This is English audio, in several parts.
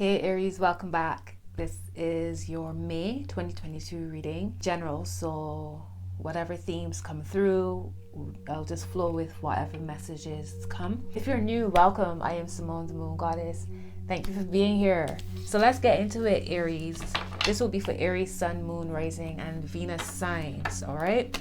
Hey Aries, welcome back. This is your May 2022 reading, general, so whatever themes come through, I'll just flow with whatever messages come. If you're new, welcome. I am Simone, the Moon Goddess. Thank you for being here. So let's get into it, Aries. This will be for Aries, Sun, Moon, Rising, and Venus signs, all right?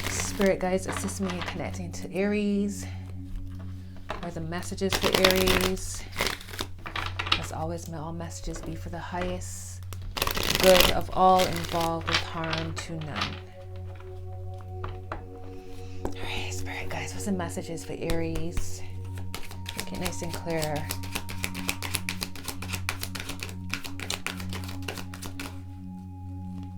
Spirit guides, assist me in connecting to Aries. What are the messages for Aries? As always, may all messages be for the highest good of all involved with harm to none. Alright, Spirit guys, what's the messages for Aries? Make it nice and clear.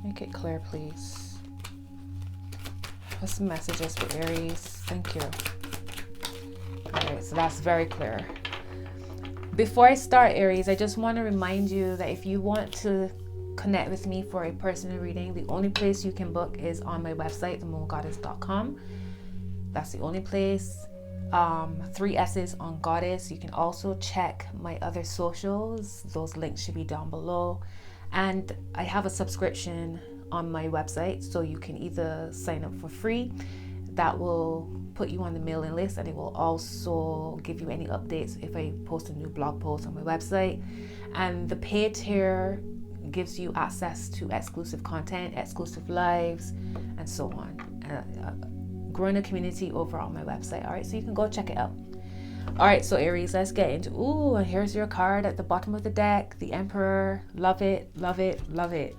Make it clear, please. What's the messages for Aries? Thank you. Alright, so that's very clear. Before I start, Aries, I just want to remind you that if you want to connect with me for a personal reading, the only place you can book is on my website, themoongoddess.com. That's the only place. 3 S's on Goddess. You can also check my other socials. Those links should be down below. And I have a subscription on my website, so you can either sign up for free. That will put you on the mailing list, and it will also give you any updates if I post a new blog post on my website. And the paid tier gives you access to exclusive content, exclusive lives, and so on. Growing a community over on my website. All right, so you can go check it out. All right, so Aries, let's get into, and here's your card at the bottom of the deck, the Emperor. Love it, love it, love it.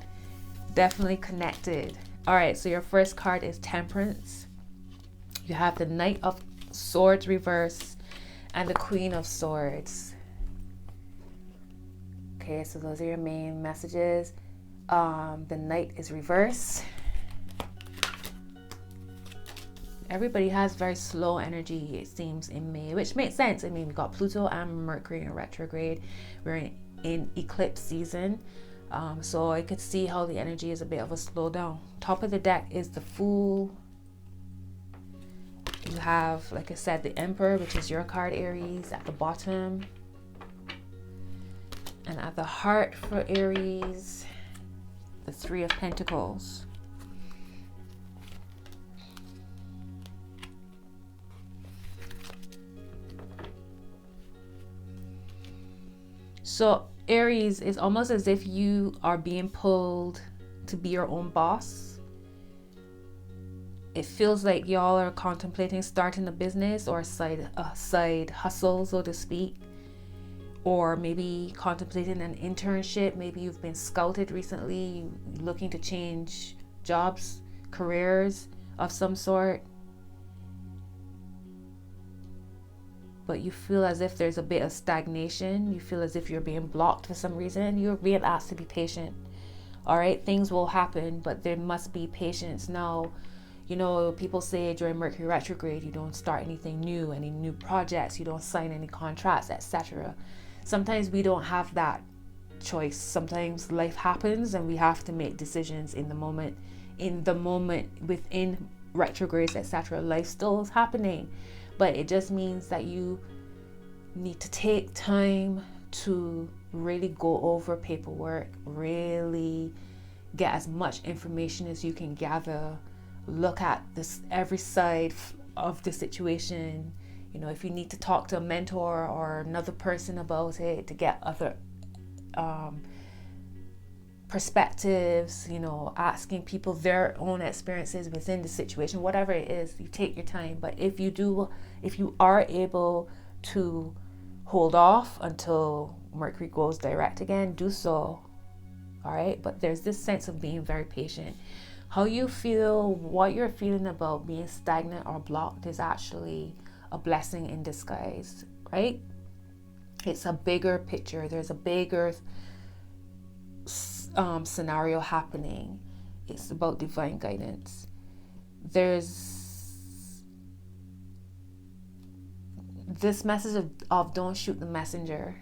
Definitely connected. All right, so your first card is Temperance. You have the Knight of Swords reverse and the Queen of Swords. Okay, so those are your main messages. The Knight is reverse. Everybody has very slow energy, it seems, in May, which makes sense. I mean, we got Pluto and Mercury in retrograde. We're in eclipse season. So I could see how the energy is a bit of a slowdown. Top of the deck is the Fool. You have, like I said, the Emperor, which is your card, Aries, at the bottom. And at the heart for Aries, the 3 of Pentacles. So Aries, is almost as if you are being pulled to be your own boss. It feels like y'all are contemplating starting a business or a side hustle, so to speak. Or maybe contemplating an internship. Maybe you've been scouted recently, looking to change jobs, careers of some sort. But you feel as if there's a bit of stagnation. You feel as if you're being blocked for some reason. You're being asked to be patient. All right, things will happen, but there must be patience. Now, you know, people say during Mercury retrograde, you don't start anything new, any new projects, you don't sign any contracts, etc. Sometimes we don't have that choice. Sometimes life happens and we have to make decisions in the moment, within retrogrades, etc. Life still is happening, but it just means that you need to take time to really go over paperwork, really get as much information as you can gather. Look at this, every side of the situation. You know, if you need to talk to a mentor or another person about it to get other perspectives, you know, asking people their own experiences within the situation, whatever it is, you take your time. But if you are able to hold off until Mercury goes direct again, do so. All right, but there's this sense of being very patient. How you feel, what you're feeling about being stagnant or blocked is actually a blessing in disguise, right? It's a bigger picture. There's a bigger scenario happening. It's about divine guidance. There's this message of don't shoot the messenger.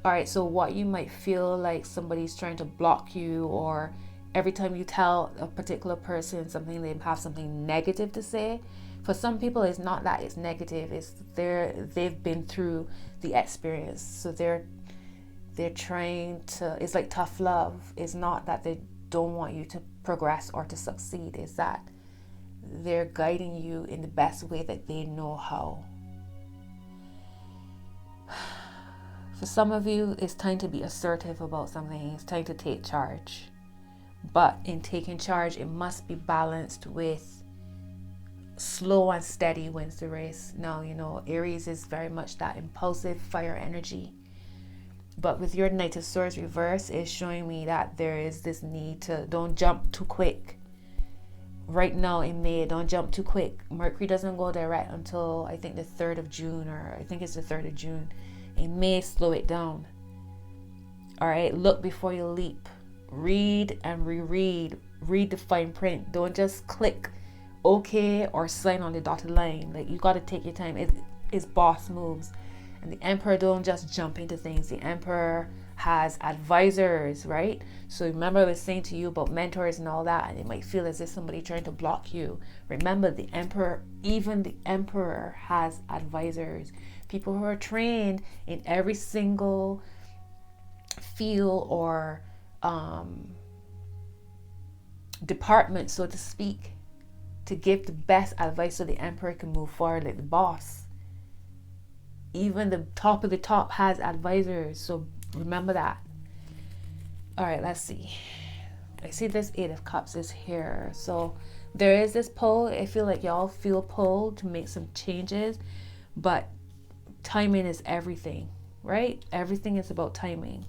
All right, so what you might feel like somebody's trying to block you, or every time you tell a particular person something, they have something negative to say, For some people, it's not that it's negative. It's they've been through the experience, so they're trying to. It's like tough love. It's not that they don't want you to progress or to succeed. It's that they're guiding you in the best way that they know how. For some of you, it's time to be assertive about something. It's time to take charge. But in taking charge, it must be balanced with slow and steady wins the race. Now, Aries is very much that impulsive fire energy. But with your Knight of Swords reverse, it's showing me that there is this need to don't jump too quick. Right now in May, don't jump too quick. Mercury doesn't go direct until I think the 3rd of June, or I think it's the 3rd of June. It may slow it down. All right, look before you leap. Read and reread. Read the fine print. Don't just click okay or sign on the dotted line. Like, you got to take your time. It's boss moves. And the Emperor don't just jump into things. The Emperor has advisors, right? So remember I was saying to you about mentors and all that, and it might feel as if somebody trying to block you. Remember, the Emperor, even the Emperor has advisors. People who are trained in every single field or department, so to speak, to give the best advice so the Emperor can move forward like the boss. Even the top of the top has advisors, so remember that. All right, let's see. I see this 8 of Cups is here, so there is this pull. I feel like y'all feel pulled to make some changes, but timing is everything, right? Everything is about timing.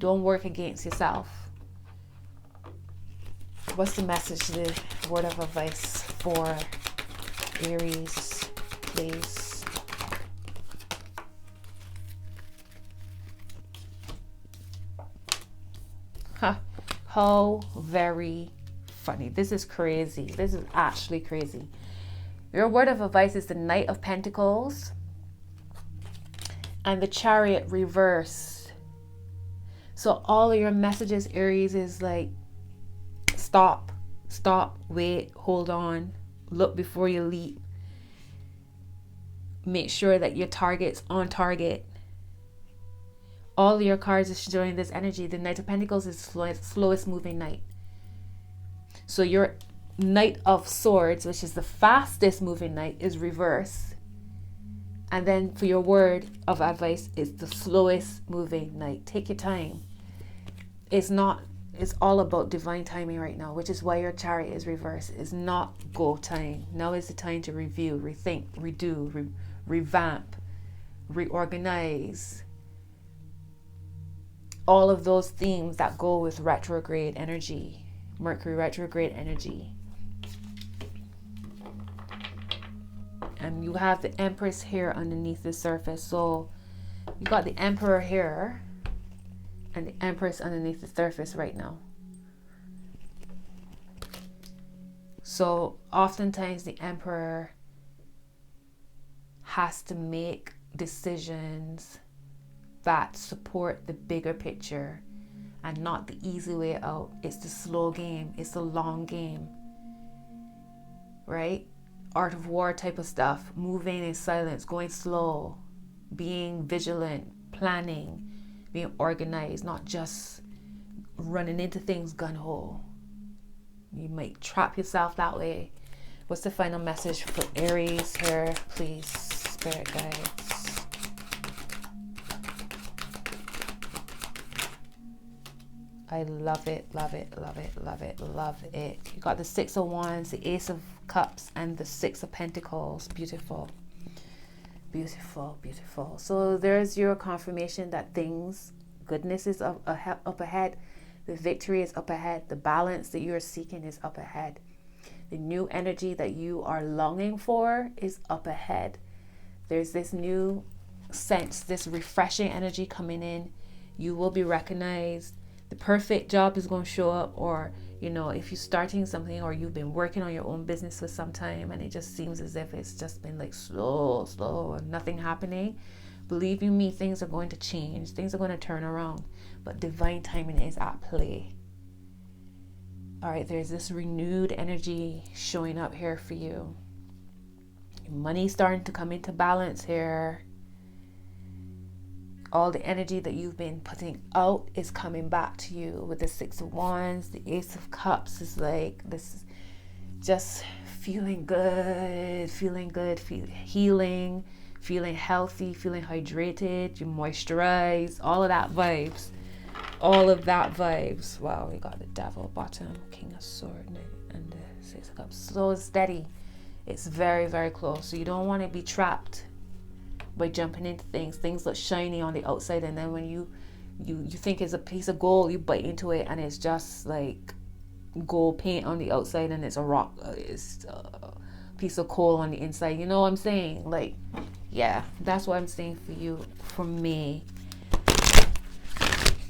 Don't work against yourself. What's the message, the word of advice for Aries, please? How very funny. This is crazy. This is actually crazy. Your word of advice is the Knight of Pentacles and the Chariot reversed. So all of your messages, Aries, is like, stop, wait, hold on, look before you leap. Make sure that your target's on target. All of your cards is showing this energy. The Knight of Pentacles is slowest moving knight. So your Knight of Swords, which is the fastest moving knight, is reverse. And then for your word of advice, is the slowest moving knight. Take your time. It's all about divine timing right now, which is why your Chariot is reversed. It's not go time. Now is the time to review, rethink, redo, revamp, reorganize. All of those themes that go with retrograde energy, Mercury retrograde energy. And you have the Empress here underneath the surface. So you got the Emperor here and the Empress underneath the surface right now. So oftentimes the Emperor has to make decisions that support the bigger picture and not the easy way out. It's the slow game. It's the long game, right? Art of War type of stuff. Moving in silence, going slow, being vigilant, planning, being organized, not just running into things gun-ho. You might trap yourself that way. What's the final message for Aries here, please, Spirit Guides? I love it, love it, love it, love it, love it. You got the 6 of Wands, the Ace of Cups, and the 6 of Pentacles. Beautiful, beautiful, beautiful. So there's your confirmation that goodness is up ahead. The victory is up ahead. The balance that you're seeking is up ahead. The new energy that you are longing for is up ahead. There's this new sense, this refreshing energy coming in. You will be recognized. The perfect job is going to show up, or if you're starting something or you've been working on your own business for some time and it just seems as if it's just been like slow and nothing happening, believe you me, things are going to change. Things are going to turn around, but divine timing is at play. All right, there's this renewed energy showing up here for you. Money starting to come into balance here. All the energy that you've been putting out is coming back to you with the Six of Wands. The Ace of Cups is like this, just feeling good, healing, feeling healthy, feeling hydrated, you moisturize, all of that vibes. Wow, we got the Devil bottom, King of Sword, and the Six of Cups. So steady. It's very, very close. So you don't want to be trapped by jumping into things look shiny on the outside, and then when you think it's a piece of gold, you bite into it and it's just like gold paint on the outside, and it's a rock, it's a piece of coal on the inside. You know what I'm saying? Like, yeah, that's what I'm saying for you. For me,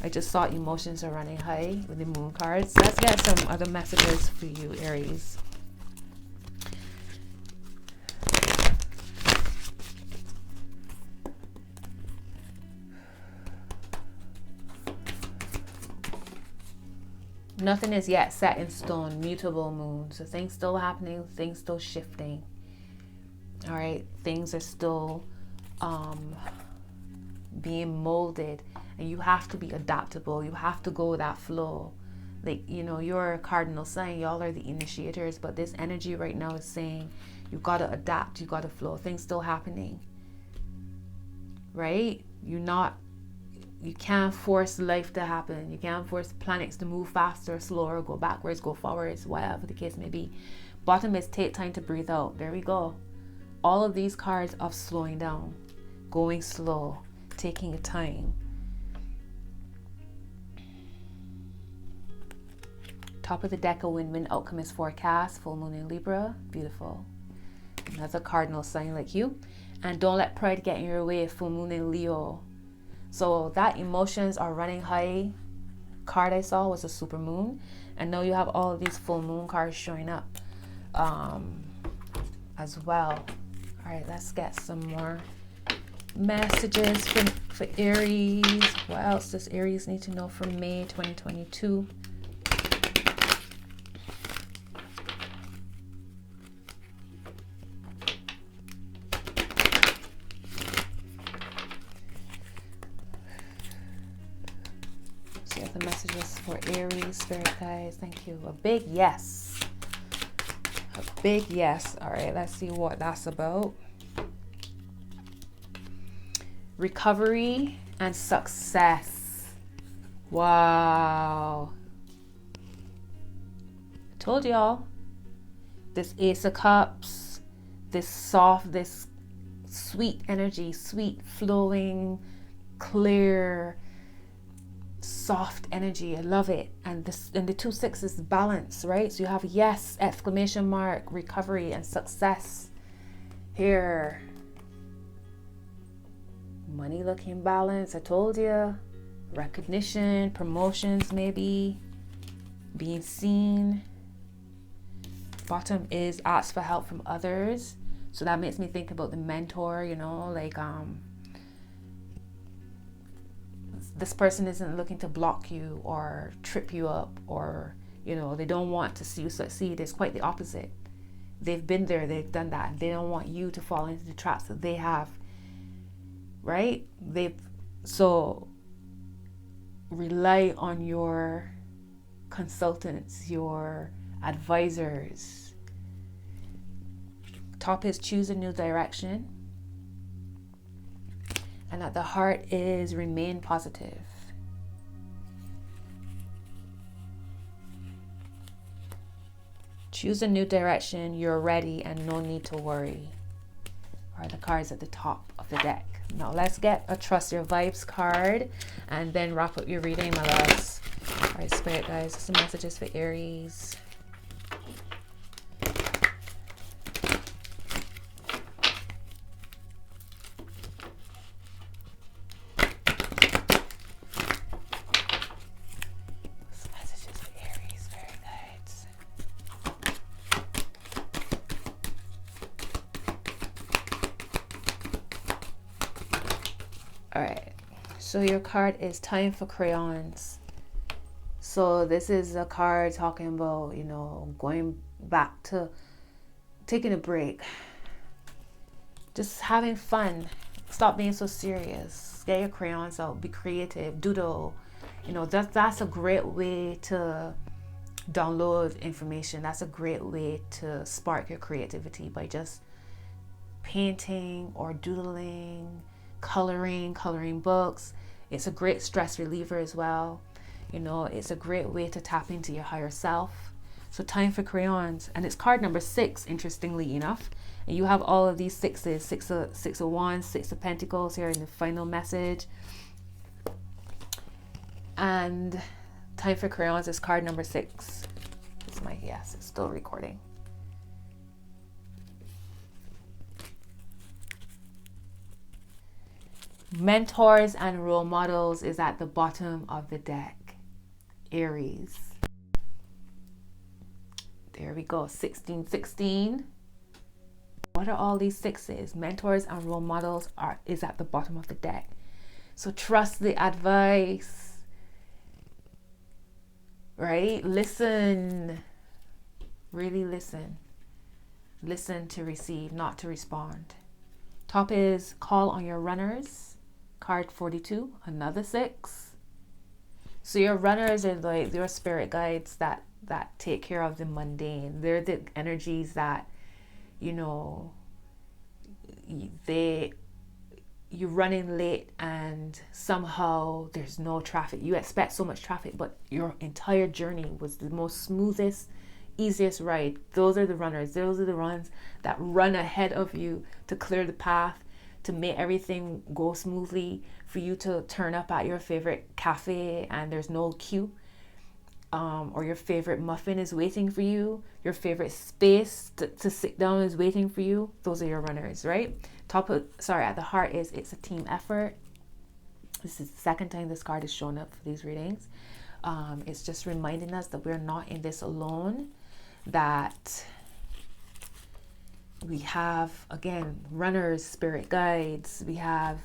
I just saw emotions are running high with the moon cards. Let's get some other messages for you, Aries. Nothing is yet set in stone. Mutable moon. So things still happening. Things still shifting. All right. Things are still being molded. And you have to be adaptable. You have to go with that flow. Like, you know, you're a cardinal sign. Y'all are the initiators. But this energy right now is saying you got to adapt. You got to flow. Things still happening. Right? You can't force life to happen. You can't force planets to move faster, slower, go backwards, go forwards, whatever the case may be. Bottom is take time to breathe out. There we go. All of these cards of slowing down, going slow, taking your time. Top of the deck, a win-win outcome is forecast. Full moon in Libra. Beautiful. Another cardinal sign like you. And don't let pride get in your way. Full moon in Leo. So that emotions are running high card I saw was a super moon. And now you have all of these full moon cards showing up as well. All right, let's get some more messages for Aries. What else does Aries need to know for May 2022? The messages for Aries, Spirit guys. Thank you. A big yes. A big yes. All right, let's see what that's about. Recovery and success. Wow. I told y'all. This Ace of Cups, this soft, this sweet energy, sweet, flowing, clear, soft energy. I love it. And the 2 6s balance, right? So you have yes, exclamation mark, recovery and success here. Money looking balance. I told you. Recognition, promotions, maybe being seen. Bottom is ask for help from others. So that makes me think about the mentor, you know, like this person isn't looking to block you or trip you up, or, you know, they don't want to see you succeed. It's quite the opposite. They've been there, they've done that. They don't want you to fall into the traps that they have, right? So rely on your consultants, your advisors. Top is choose a new direction. And at the heart is remain positive. Choose a new direction. You're ready and no need to worry. Are the cards at the top of the deck. Now let's get a Trust Your Vibes card and then wrap up your reading, my loves. All right, Spirit guys, some messages for Aries. All right, so your card is Time for Crayons. So this is a card talking about, you know, going back to taking a break, just having fun. Stop being so serious. Get your crayons out, be creative, doodle. You know, that's a great way to download information. That's a great way to spark your creativity, by just painting or doodling, coloring books. It's a great stress reliever as well. You know, it's a great way to tap into your higher self. So time for crayons. And it's card number 6, interestingly enough. And you have all of these sixes, six of wands, 6 of pentacles here in the final message. And time for crayons is card number 6. Yes, it's still recording. Mentors and role models is at the bottom of the deck. Aries. There we go. 16. What are all these 6s? Mentors and role models is at the bottom of the deck. So trust the advice. Right? Listen. Really listen. Listen to receive, not to respond. Top is call on your runners. Card 42, another 6. So your runners are like your spirit guides that take care of the mundane. They're the energies that, you know, you're running late and somehow there's no traffic. You expect so much traffic, but your entire journey was the most smoothest, easiest ride. Those are the runners. Those are the ones that run ahead of you to clear the path, to make everything go smoothly, for you to turn up at your favorite cafe and there's no queue, or your favorite muffin is waiting for you, your favorite space to sit down is waiting for you. Those are your runners, right? At the heart is it's a team effort. This is the second time this card has shown up for these readings. It's just reminding us that we're not in this alone, that we have, again, runners, spirit guides. We have,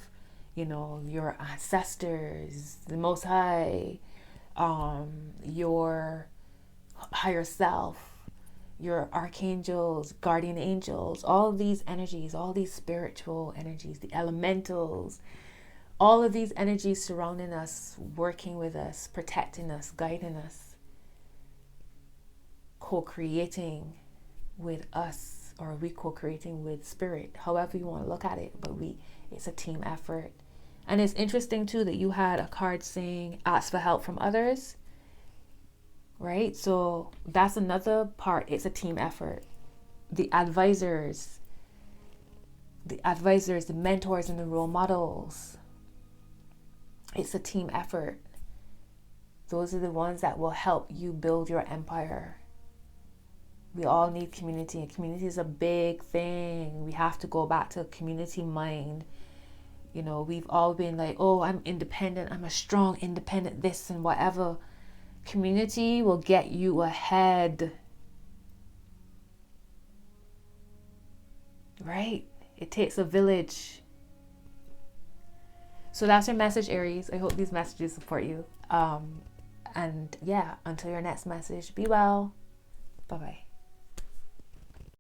you know, your ancestors, the Most High, your higher self, your archangels, guardian angels, all of these energies, all these spiritual energies, the elementals, all of these energies surrounding us, working with us, protecting us, guiding us, co-creating with us. Or are we co-creating with spirit? However you want to look at it, but it's a team effort. And it's interesting too that you had a card saying ask for help from others, right? So that's another part. It's a team effort. The advisors, the mentors and the role models, it's a team effort. Those are the ones that will help you build your empire. We all need community, and community is a big thing. We have to go back to a community mind. You know, we've all been like, oh, I'm independent. I'm a strong, independent this and whatever. Community will get you ahead. Right? It takes a village. So that's your message, Aries. I hope these messages support you. And yeah, until your next message, be well. Bye-bye.